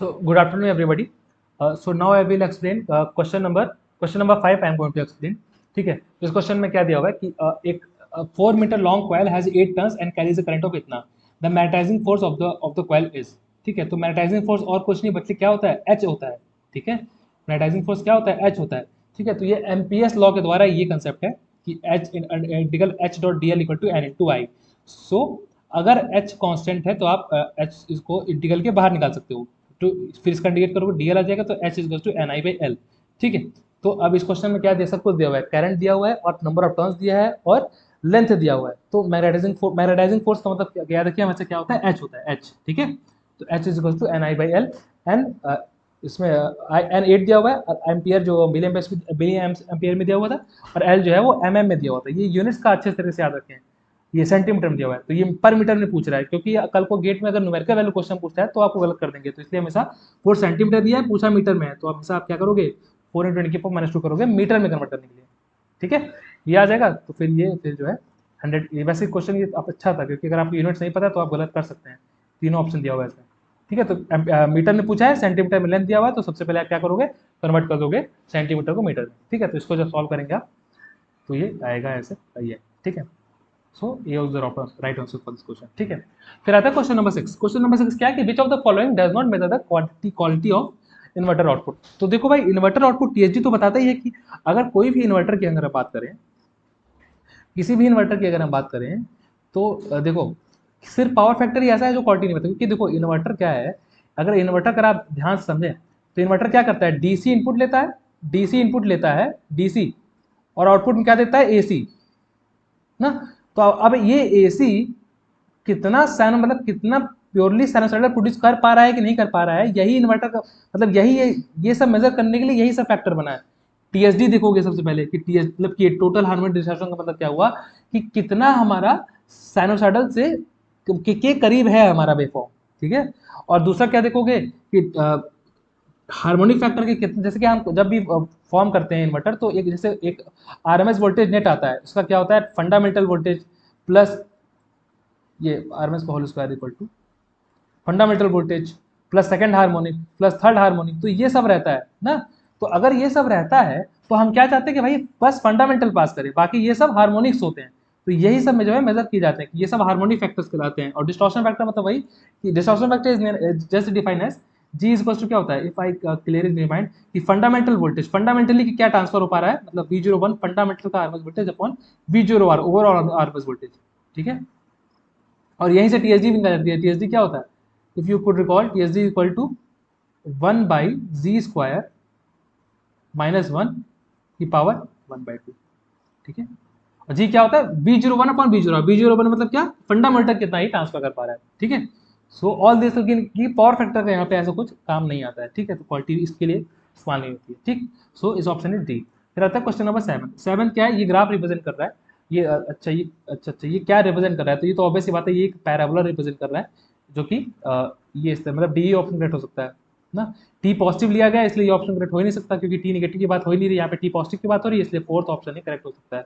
So good afternoon, everybody. So now I will explain question number 5. I am going to explain. ठीक है, इस question में क्या दिया हुआ है कि एक 4 metre long coil has 8 turns and carries a current of इतना. The magnetising force of the coil is. ठीक है, तो मैग्नेटाइजिंग फोर्स और कुछ नहीं बल्कि क्या होता है, एच होता है. ठीक है, मैग्नेटाइजिंग फोर्स क्या होता है, एच होता है. ठीक है, तो ये एम्पियर्स लॉ के द्वारा ये कंसेप्ट है कि H integral H dot D L equal to N into I. So अगर h कांस्टेंट है तो आप h इसको इंटीग्रल के बाहर निकाल सकते हो. तो फिर इसका इंटीग्रेट करोगे डीएल आ जाएगा, तो h is two N I by L. ठीक है, तो अब इस क्वेश्चन में क्या दिया, सब कुछ दिया हुआ है, करंट दिया हुआ है और नंबर ऑफ टर्न्स दिया है और लेंथ दिया हुआ है. तो मैग्नेटाइजिंग फोर्स का मतलब याद रखिए हमेशा क्या होता है, h होता है, h. ठीक है, तो h is two N I by L. And इसमें एन 8 दिया हुआ है और एम्पियर जो मिलियन एम्पियर में दिया हुआ था और एल जो है वो एमएम में दिया हुआ था. ये यूनिट्स का अच्छे तरीके से याद रखें. ये सेंटीमीटर में दिया हुआ है, तो ये पर मीटर में पूछ रहा है, क्योंकि कल को गेट में अगर न्यूमेरिकल वैल्यू क्वेश्चन पूछता है तो आपको गलत कर देंगे. तो इसलिए हमेशा 4 सेंटीमीटर दिया है, पूछा मीटर में है, तो हमेशा आप क्या करोगे, 4 इंटू 10⁻² करोगे मीटर में कन्वर्ट करने के लिए. ठीक है, ये आ जाएगा. तो फिर जो है 100. ये वैसे क्वेश्चन ये आप अच्छा था, क्योंकि अगर आपको यूनिट्स नहीं पता तो आप गलत कर सकते हैं. तीनों ऑप्शन दिया हुआ है इसमें. ठीक है, तो मीटर में पूछा है, सेंटीमीटर में लेंथ दिया हुआ है, तो सबसे पहले आप क्या करोगे, कन्वर्ट कर दोगे सेंटीमीटर को मीटर में. ठीक है, तो इसको जब सॉल्व करेंगे आप तो ये आएगा ऐसे, ये. ठीक है, सो ये was the right answer for this question. ठीक है, फिर आता है क्वेश्चन नंबर 6. क्वेश्चन नंबर 6 क्या है कि which of the following does not measure the quality of inverter output. तो देखो भाई, इन्वर्टर आउटपुट टीएचडी तो बताता ही है कि अगर कोई भी इन्वर्टर की अगर बात करें, किसी भी इन्वर्टर की अगर हम बात करें, तो देखो सिर्फ पावर फैक्टर ही ऐसा है जो क्वालिटी नहीं बताता. क्योंकि देखो इन्वर्टर क्या है, अगर इन्वर्टर का आप ध्यान से समझें तो इन्वर्टर क्या करता है, डीसी इनपुट लेता है, डीसी और आउटपुट में क्या देता है, एसी ना. तो अब ये एसी कितना साइन मतलब कितना प्योरली साइनसॉइडल प्रोड्यूस कर पा रहा है कि नहीं कर पा रहा है, यही इन्वर्टर का मतलब यही ये सब मेजर करने के लिए यही सब फैक्टर बना है. टीएसडी देखोगे सबसे पहले कि टीएस मतलब कि टोटल हार्मोनिक डिस्टॉर्शन का मतलब क्या हुआ कि कितना हमारा साइनोसाइडल से के करीब है हमारा वेवफॉर्म. ठीक है, और दूसरा क्या देखोगे कि हार्मोनिक फैक्टर के कितने, जैसे कि हम जब भी फॉर्म करते हैं इन्वर्टर, तो एक जैसे एक आरएमएस वोल्टेज नेट आता है, उसका क्या होता है, फंडामेंटल वोल्टेज प्लस ये आरएमएस का whole square equal to fundamental voltage plus second harmonic plus third harmonic. तो ये सब रहता है ना. तो अगर ये सब रहता है तो हम क्या चाहते हैं कि भाई बस फंडामेंटल पास करें, बाकी ये सब हार्मोनिक्स होते हैं. तो यही सब में जो है मेजर किए जाते हैं कि ये सब हार्मोनिक फैक्टर्स कहलाते हैं. और डिस्टॉर्शन फैक्टर मतलब वही कि distortion factor is just defined as G is to क्या होता है, if I clear in mind कि फंडामेंटल वोल्टेज फंडामेंटली क्या ट्रांसफर हो पा रहा है, मतलब V01 फंडामेंटल का RMS voltage upon V0R overall RMS voltage. ठीक है, और यहीं से टीएसडी भी निकाल जाती है. टीएसडी क्या होता है, if you could recall, TSD equal to 1/z² -1 की पावर 1/2. ठीक है, और जी क्या होता है, V01 अपॉन V0. V01 मतलब क्या, फंडामेंटल कितना ही ट्रांसफर कर पा रहा है. ठीक है, सो ऑल दिस की पावर फैक्टर का यहाँ पे ऐसा कुछ काम नहीं आता है. ठीक है, तो क्वालिटी इसके लिए इस्तेमाल नहीं होती है. ठीक, सो इस ऑप्शन इज डी. फिर आता है क्वेश्चन नंबर 7. क्या है, ये ग्राफ रिप्रेजेंट कर रहा है, ये अच्छा ये क्या रिप्रेजेंट कर रहा है, तो ये तो ऑब्वियस सी बात है, ये एक पैराबोला रिप्रेजेंट कर रहा है, जो कि ये मतलब डी ऑप्शन करेक्ट हो सकता है ना. टी पॉजिटिव लिया गया इसलिए ये ऑप्शन करेक्ट हो ही नहीं सकता, क्योंकि टी नेगेटिव की बात हो ही नहीं रही, यहाँ पे टी पॉजिटिव की बात हो रही है, इसलिए फोर्थ ऑप्शन ही करेक्ट हो सकता है.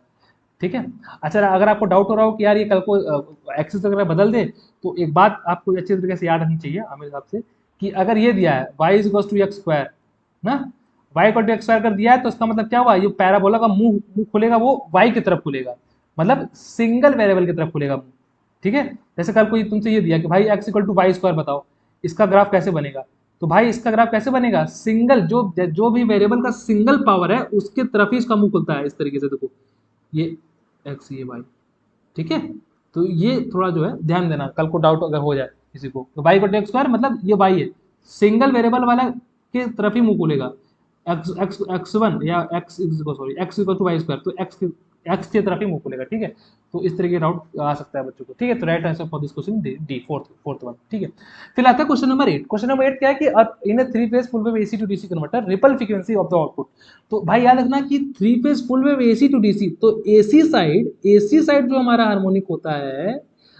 ठीक है, अच्छा अगर आपको डाउट हो रहा हो कि यार ये कल को एक्सिस वगैरह बदल दे, तो एक बात आपको अच्छे तरीके से याद रखनी चाहिए हमें हिसाब से कि अगर ये दिया है y equals to X square ना, y equal to X square कर दिया है, तो इसका मतलब क्या हुआ, ये पैराबोला का मुंह खुलेगा वो y की तरफ खुलेगा, मतलब सिंगल वेरिएबल की तरफ खुलेगा मुंह. ठीक है, जैसे कल कोई तुमसे ये दिया कि भाई x equal to Y square बताओ, इसका ग्राफ कैसे बनेगा, तो भाई इसका ग्राफ कैसे बनेगा, सिंगल जो भी वेरिएबल का सिंगल पावर है उसके तरफ ही इसका मुंह खुलता है. इस तरीके से देखो, ये एक्स ये वाई. ठीक है, तो ये थोड़ा जो है ध्यान देना, कल को डाउट अगर हो जाए किसी को, तो वाई को स्क्वायर मतलब ये वाई है, सिंगल वेरिएबल वाला के तरफ ही मुंह खुलेगा. x1 या x equal to Y square, तो x की तरफ ही मुंह खुलेगा. ठीक है, तो इस तरह के डाउट आ सकता है बच्चों को. ठीक है, तो right answer for this question D, fourth one. ठीक है, फिर आता है क्वेश्चन नंबर 8. क्वेश्चन नंबर 8 क्या है कि in 3 phase full wave AC to DC converter ripple frequency of the output. तो भाई याद रखना कि 3 phase full wave AC to DC, तो एसी साइड जो हमारा हार्मोनिक होता है,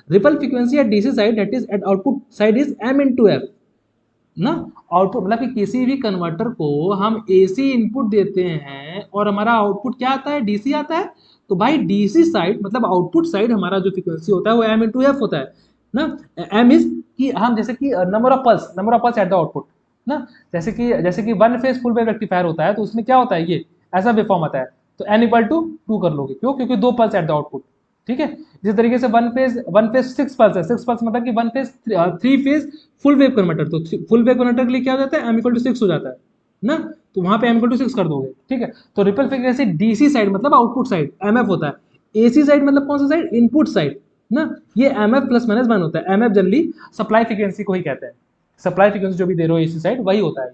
ripple frequency at DC side that is at output side is m into f ना. आउटपुट मतलब कि किसी भी कन्वर्टर को हम एसी इनपुट देते हैं और हमारा आउटपुट क्या आता है, डीसी आता है. तो भाई डीसी साइड मतलब आउटपुट साइड हमारा जो फ्रीक्वेंसी होता है वो m into f होता है ना. m इज कि हम जैसे कि number of pulse at the output, ना। जैसे कि one phase full wave rectifier होता है, तो उसमें क्या होता है, ये ऐसा वेव फॉर्म आता है, तो n इक्वल टू 2 कर लोगे, क्यों, क्योंकि 2 पल्स एट द आउटपुट, ठीक है। इसी तरीके से वन फेज 6 पल्स है, 6 पल्स मतलब कि one phase 3 phase full wave converter, तो फुल वेव कन्वर्टर के लिए क्या हो जाता है, m इक्वल टू 6 हो जाता है ना, तो वहां पे m इक्वल टू 6 कर दोगे, ठीक है। तो रिपल फ्रीक्वेंसी डीसी साइड मतलब आउटपुट साइड mf होता है, एसी साइड मतलब कौन सा साइड, इनपुट साइड ना, ये mf प्लस माइनस 1 होता है। mf जनरली सप्लाई फ्रीक्वेंसी को ही कहते हैं, सप्लाई फ्रीक्वेंसी जो भी दे रहे हो एसी साइड वही होता है,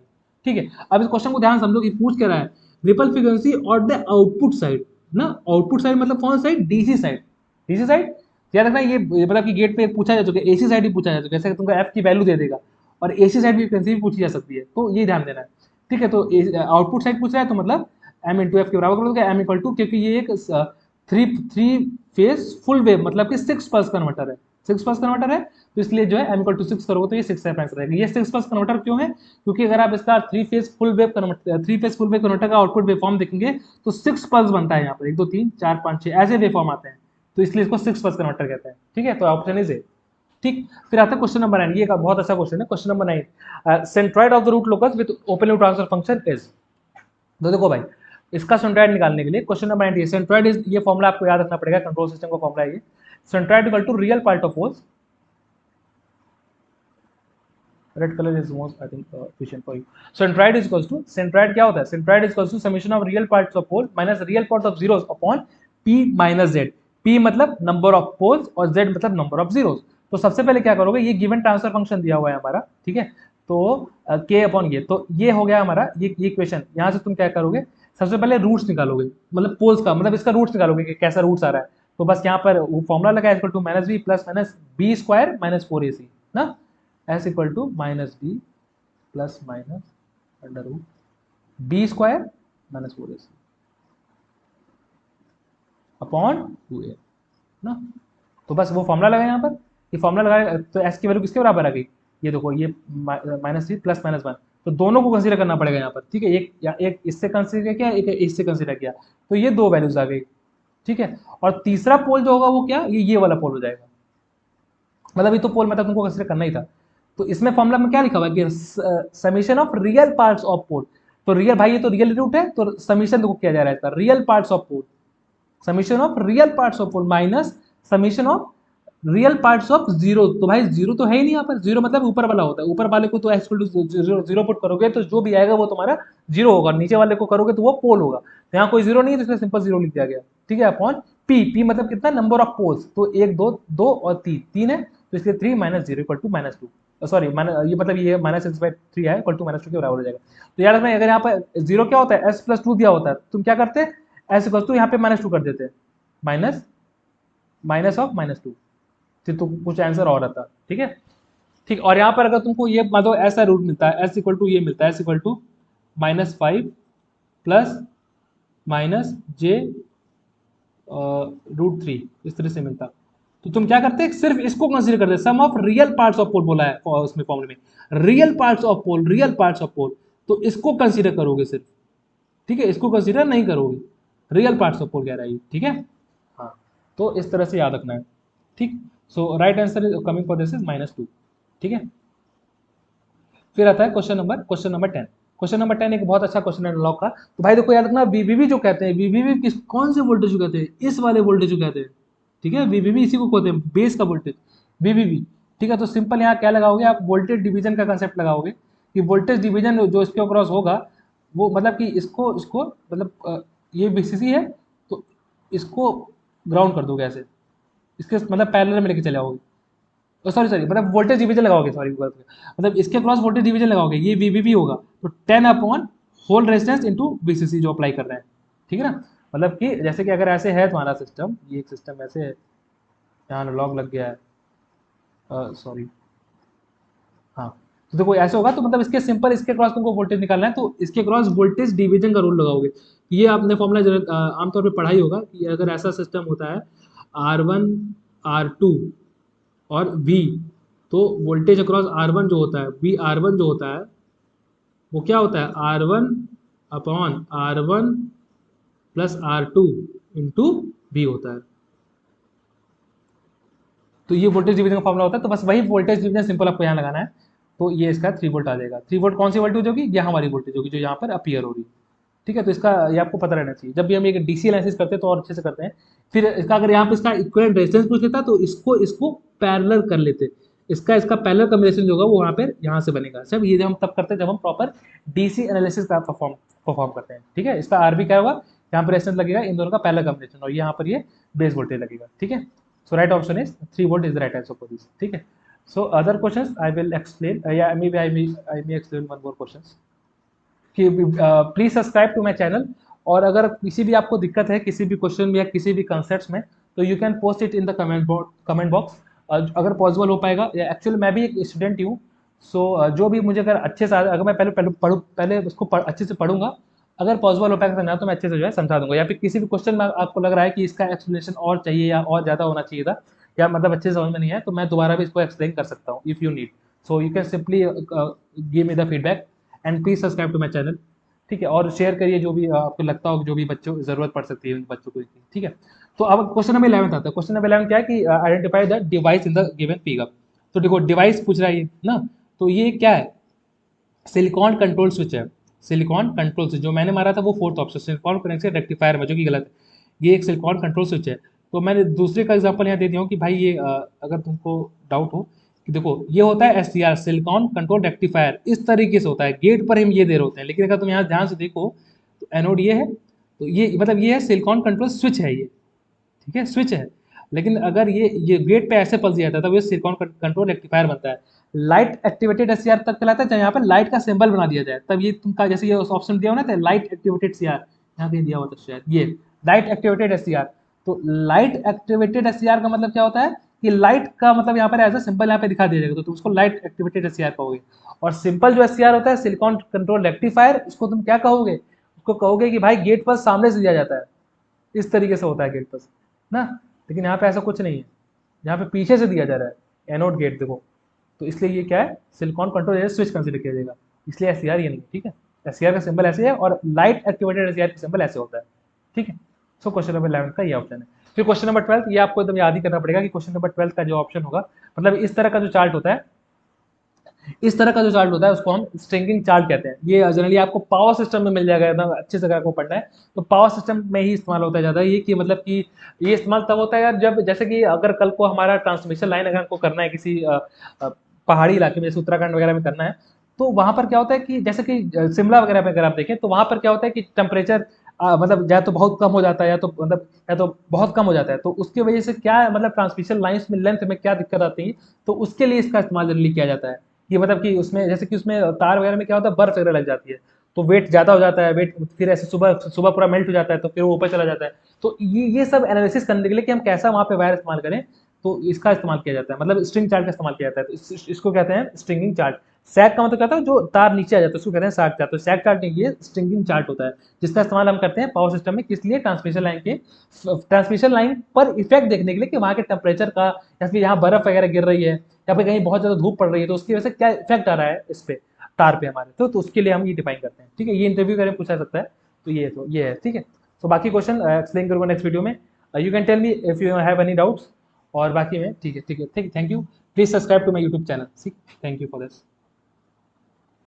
ठीक है। अब इस क्वेश्चन को ध्यान समझो कि पूछ क्या रहा है, रिपल फ्रीक्वेंसी और द आउटपुट साइड ना, आउटपुट साइड मतलब कौन side, DC side, DC side याद रखना, ये मतलब कि गेट पे पूछा जा चुका है, एसी साइड भी पूछा जा चुका है, जैसे तुमको एफ की वैल्यू दे देगा, और एसी साइड भी फ्रीक्वेंसी भी पूछी जा सकती है, तो ये ध्यान देना है, ठीक है। तो आउटपुट साइड पूछ रहा है, तो मतलब एम इंटू एफ के बराबर कर दोगे, एम इक्वल टू, क्योंकि ये एक three three phase full wave मतलब कि 6 पल्स कन्वर्टर है, 6 पल्स कन्वर्टर है, तो इसलिए जो है एम इक्वल टू 6 करोगे तो ये 6 से आंसर रहेगा। ये 6 पल्स कन्वर्टर क्यों है, क्योंकि अगर आप इसका three phase full wave converter का आउटपुट वेव फॉर्म देखेंगे तो 6 पल्स बनता है यहाँ पर, 1 2 3 4 5 6 ऐसे वेव फॉर्म आते हैं, तो इसलिए इसको 6 पल्स कन्वर्टर कहते हैं, ठीक है। तो ऑप्शन इज ए, ठीक। फिर आता है क्वेश्चन नंबर 9, ये का बहुत अच्छा क्वेश्चन है, question number 9, centroid of the root locus with open loop transfer function is. तो देखो भाई, इसका सेंट्रॉइड निकालने के लिए क्वेश्चन नंबर 9, सेंट्रॉइड इज, ये फॉर्मूला आपको याद रखना पड़ेगा, कंट्रोल सिस्टम का फॉर्मूला है ये, centroid equal to real part of poles, red colour is most I think efficient for you. Centroid क्या होता है, centroid is equal to summation of real parts of pole minus real part of zeros upon P minus Z, P मतलब number of poles और Z मतलब number of zeros. तो सबसे पहले क्या करोगे, ये गिवन ट्रांसफर फंक्शन दिया हुआ है हमारा, ठीक है, तो के अपॉन ये, तो ये हो गया हमारा ये इक्वेशन, यहाँ से तुम क्या करोगे, सबसे पहले रूट्स निकालोगे, मतलब पोल्स का मतलब इसका रूट्स निकालोगे कि कैसा रूट्स आ रहा है, तो बस यहाँ पर वो फॉर्मूला लगा equal to minus B plus minus B square minus 4ac ना, S equal to minus B plus minus under root B square minus 4ac upon 2a ना। तो बस वो फॉर्मूला लगा यहाँ पर, ये फॉर्मूला लगाया तो एस की वैल्यू किसके बराबर आ गई, ये देखो ये माइनस 3 प्लस माइनस 1, तो दोनों को कंसीडर करना पड़ेगा यहाँ पर, ठीक है, एक इससे कंसीडर किया, एक इससे कंसीडर किया, तो ये दो वैल्यूज आ गई, ठीक है। और तीसरा पोल जो होगा वो क्या, ये वाला पोल हो जाएगा, मतलब ये तो पोल मतलब तुमको कंसीडर करना ही था। तो इसमें फॉर्मूला में क्या लिखा हुआ है कि summation of real parts of pole, तो रियल भाई ये तो रियल रूट है, तो समीशन देखो किया जा रहा है इसका, real parts of pole, summation of real parts of pole minus summation of real parts of zero, तो भाई जीरो तो है ही नहीं यहाँ पर, जीरो मतलब ऊपर वाला होता है, ऊपर वाले को तो एक्स जीरो पुट करोगे तो जो भी आएगा वो तुम्हारा जीरो होगा, नीचे वाले को करोगे तो वो पोल होगा, तो यहाँ कोई जीरो नहीं है तो इसलिए सिंपल जीरो लिख दिया गया, ठीक है। अपॉन पी, पी मतलब कितना, नंबर ऑफ पोल्स, तो एक दो दो और तीन, तीन है, तो इसलिए 3 minus zero equal to minus 2, sorry ये मतलब ये माइनस एक्स बाई 3 है इक्वल टू माइनस 2 के बराबर हो जाएगा। तो यार मैं अगर यहाँ पर जीरो क्या होता है, एस प्लस 2 दिया होता है, तुम क्या करते हैं, एस इक्वल टू यहाँ पे माइनस 2 कर देते हैं, माइनस माइनस ऑफ माइनस 2, फिर तो कुछ आंसर और आता, ठीक है, ठीक। और यहाँ पर अगर तुमको ये मतलब ऐसा रूट मिलता है, एस इक्वल टू ये मिलता है, S equal to -5 plus minus J √3, इस तरह से मिलता, तो तुम क्या करते हैं, सिर्फ इसको कंसीडर करते हैं, sum of real parts of pole बोला है उसमें फॉर्मूले में, real parts of pole, real parts of pole, तो इसको कंसीडर करोगे सिर्फ, ठीक है, इसको कंसीडर नहीं करोगे, रियल पार्ट्स ऑफ पोल कह रहा है, ठीक है, हाँ। तो इस तरह से याद रखना है, ठीक। So right answer is coming for this is -2, ठीक है। फिर आता है क्वेश्चन नंबर 10, क्वेश्चन नंबर 10 एक बहुत अच्छा क्वेश्चन है लॉग का, तो भाई देखो याद रखना, वीवीवी जो कहते हैं, वीवीवी किस कौन से वोल्टेज को कहते हैं, इस वाले वोल्टेज को कहते हैं, ठीक है, वीवीवी इसी को कहते हैं, बेस का वोल्टेज वीवीवी, ठीक है। तो सिंपल यहाँ क्या लगाओगे आप, वोल्टेज डिवीजन का कंसेप्ट लगाओगे, कि वोल्टेज डिवीजन जो इसके क्रॉस होगा वो मतलब कि इसको इसको मतलब ये वीसीसी है तो इसको ग्राउंड कर दोगे ऐसे, इसके मतलब पैरेलल में लेके चले आओगे, सॉरी सॉरी मतलब वोल्टेज डिवीजन लगाओगे, सॉरी मतलब इसके क्रॉस वोल्टेज डिवीजन लगाओगे, ये वीवीबी होगा, तो 10 upon whole resistance into VCC जो अप्लाई कर रहे हैं, ठीक है ना। मतलब कि जैसे कि अगर ऐसे है तुम्हारा सिस्टम, ये एक सिस्टम ऐसे है, यहाँ लॉग लग गया है, सॉरी, हाँ, तो देखो ऐसे होगा, तो मतलब इसके सिंपल इसके क्रॉस तुमको वोल्टेज निकालना है, तो इसके क्रॉस वोल्टेज डिवीजन का रूल लगाओगे, ये आपने फॉर्मूला आमतौर पे पढ़ा ही होगा कि अगर ऐसा सिस्टम होता है R1 R2 और V, तो वोल्टेज अक्रॉस R1 जो होता है, V R1 जो होता है वो क्या होता है, R1 upon R1 plus R2 into V होता है, तो ये वोल्टेज डिवीजन का फॉर्मूला होता है, तो बस वही वोल्टेज डिवीजन सिंपल आपको यहाँ लगाना है, तो ये इसका 3 वोल्ट आ जाएगा। 3 वोल्ट कौन सी वोल्टेज होगी, ये हमारी वोल्टेज होगी जो यहाँ पर अपीयर हो रही है। ठीक है, तो इसका ये आपको पता रहना चाहिए। जब भी हम एक डीसी एनालिसिस करते हैं तो और अच्छे से करते हैं। फिर इसका अगर यहाँ पे इसका इक्विवेलेंट रेजिस्टेंस पूछ लेता तो इसको इसको पैरेलल कर लेते, इसका इसका पैरेलल कॉम्बिनेशन जो होगा वो वहाँ पे यहाँ से बनेगा। सब ये जब हम तब करते हैं जब हम प्रॉपर डीसी एनालिसिस का परफॉर्म करते हैं। ठीक है, इसका आरबी क्या होगा, यहाँ पर रेजिस्टेंस लगेगा इन दोनों का पैरेलल कॉम्बिनेशन, और यहाँ पर ये बेस वोल्टेज लगेगा। ठीक है, so right option is 3 volt is the right answer for this. ठीक है, so other questions I will explain, yeah, maybe I may explain one more questions कि please subscribe to my channel. और अगर किसी भी आपको दिक्कत है किसी भी क्वेश्चन में या किसी भी कंसेप्ट में, तो you can post it in the comment box. अगर पॉसिबल हो पाएगा, या एक्चुअली मैं भी एक स्टूडेंट ही हूँ, सो जो भी मुझे अगर अच्छे से अगर मैं पहले उसको अच्छे से पढ़ूंगा, अगर पॉसिबल हो पाएगा समझा तो मैं अच्छे से जो है समझा दूंगा। या फिर किसी भी क्वेश्चन में आपको लग रहा है कि इसका एक्सप्लेनेशन और चाहिए या और ज़्यादा होना चाहिए था, या मतलब अच्छे से समझ में नहीं है, तो मैं दोबारा भी इसको एक्सप्लेन कर सकता हूँ if you need. So you can simply give me the feedback and please subscribe to my channel. ठीक है, और शेयर करिए जो भी आपको लगता हो जो भी बच्चों को जरूरत पड़ सकती है उन बच्चों को। ठीक है, तो अब क्वेश्चन नंबर 11 आता है। क्वेश्चन नंबर 11 क्या है कि identify the device in the given figure. तो देखो डिवाइस पूछ रहा है ये ना, तो ये क्या है, सिलिकॉन कंट्रोल स्विच है। सिलिकॉन कंट्रोल स्विच जो मैंने मारा था वो fourth option, silicon connection rectifier में, जो कि गलत है। ये एक सिलिकॉन कंट्रोल स्विच है। तो मैंने दूसरे का एग्जांपल यहाँ दे दिया हूँ कि भाई ये अगर तुमको डाउट हो कि देखो ये होता है SCR, सिलिकॉन कंट्रोल रेक्टिफायर, इस तरीके से होता है। गेट पर हम ये दे रहे होते हैं, लेकिन अगर तुम यहाँ ध्यान से देखो तो एनोड ये है, तो ये मतलब ये है सिलिकॉन कंट्रोल स्विच है ये। ठीक है, स्विच है। लेकिन अगर ये गेट पे ऐसे पल्स दिया जाता है तब ये सिलिकॉन कंट्रोल रेक्टिफायर बनता है। लाइट एक्टिवेटेड SCR तक कहलाता है जब यहाँ पे लाइट का सिंबल बना दिया जाए, तब ये तुमका जैसे ये ऑप्शन दिया हुआ ना, लाइट एक्टिवेटेड CR, यहाँ पे दिया हुआ था शायद ये लाइट एक्टिवेटेड SCR। तो लाइट एक्टिवेटेड SCR का मतलब क्या होता है कि लाइट का मतलब यहाँ पर एज अ सिंबल यहाँ पे दिखा दिया जाएगा, तो तुम उसको लाइट एक्टिवेटेड SCR कहोगे। और सिंपल जो SCR होता है सिलिकॉन कंट्रोल रेक्टिफायर, उसको तुम क्या कहोगे, उसको कहोगे कि भाई गेट पर सामने से दिया जाता है, इस तरीके से होता है गेट पर ना। लेकिन यहाँ पे ऐसा कुछ नहीं है, यहाँ पे पीछे से दिया जा रहा है एनोड गेट देखो, तो इसलिए ये क्या है, सिलिकॉन कंट्रोल स्विच कंसीडर किया जाएगा, इसलिए SCR ये नहीं है। ठीक है, SCR का सिंबल ऐसे है और लाइट एक्टिवेटेड SCR का सिंबल ऐसे होता है। ठीक है, सो क्वेश्चन नंबर 11 का ये ऑप्शन है। फिर क्वेश्चन नंबर 12, ये आपको एकदम याद ही करना पड़ेगा कि क्वेश्चन नंबर 12 का जो ऑप्शन होगा, मतलब इस तरह का जो चार्ट होता है, इस तरह का जो चार्ट होता है उसको हम स्ट्रिंगिंग चार्ट कहते हैं। ये जनरली आपको पावर सिस्टम में मिल जाएगा, एकदम अच्छे से अगर आपको पढ़ना है तो पावर सिस्टम में ही इस्तेमाल होता है ज़्यादा। ये कि मतलब कि ये इस्तेमाल तब होता है यार जब जैसे कि अगर कल को हमारा ट्रांसमिशन लाइन अगर हमको करना है किसी पहाड़ी इलाके में, जैसे उत्तराखंड वगैरह में करना है, तो वहाँ पर क्या होता है कि जैसे कि शिमला वगैरह में अगर आप देखें तो वहाँ पर क्या होता है कि टेम्परेचर मतलब या तो बहुत कम हो जाता है या तो मतलब या तो बहुत कम हो जाता है, तो उसकी वजह से क्या मतलब ट्रांसमिशन लाइन्स में लेंथ में क्या दिक्कत आती है, तो उसके लिए इसका इस्तेमाल जनरली किया जाता है। कि मतलब कि उसमें जैसे कि उसमें तार वगैरह में क्या होता है, बर्फ वगैरह लग जाती है, तो वेट ज़्यादा हो जाता है, वेट फिर ऐसे सुबह सुबह पूरा मेल्ट हो जाता है, तो फिर वो ऊपर चला जाता है। तो ये सब एनालिसिस करने के लिए कि हम कैसा वहाँ पे वायर इस्तेमाल करें, तो इसका इस्तेमाल किया जाता है, मतलब स्ट्रिंग चार्ट का इस्तेमाल किया जाता है। तो इसको कहते हैं स्ट्रिंगिंग चार्ट। सैग का मतलब क्या होता है, जो तार नीचे आ जाता है उसको कहते हैं सैग चार्ट। तो सैग चार्ट नहीं, ये स्ट्रिंगिंग चार्ट होता है, जिसका इस्तेमाल हम करते हैं पावर सिस्टम में। किस लिए, ट्रांसमिशन लाइन पर इफेक्ट देखने के लिए कि वहाँ के टेम्परेचर का, या फिर यहाँ बर्फ वगैरह गिर रही है या फिर कहीं बहुत ज़्यादा धूप पड़ रही है, तो उसकी वजह से क्या इफेक्ट आ रहा है इस पे तार पे हमारे, तो उसके लिए हम ये डिफाइन करते हैं। ठीक है, ये इंटरव्यू करें पूछा सकता है, तो ये है। ठीक है, तो बाकी क्वेश्चन एक्सप्लेन करूँगा नेक्स्ट वीडियो में। You can tell me if you have any doubts. और बाकी में ठीक है, thank you. Please subscribe to my YouTube channel. Thank you for this.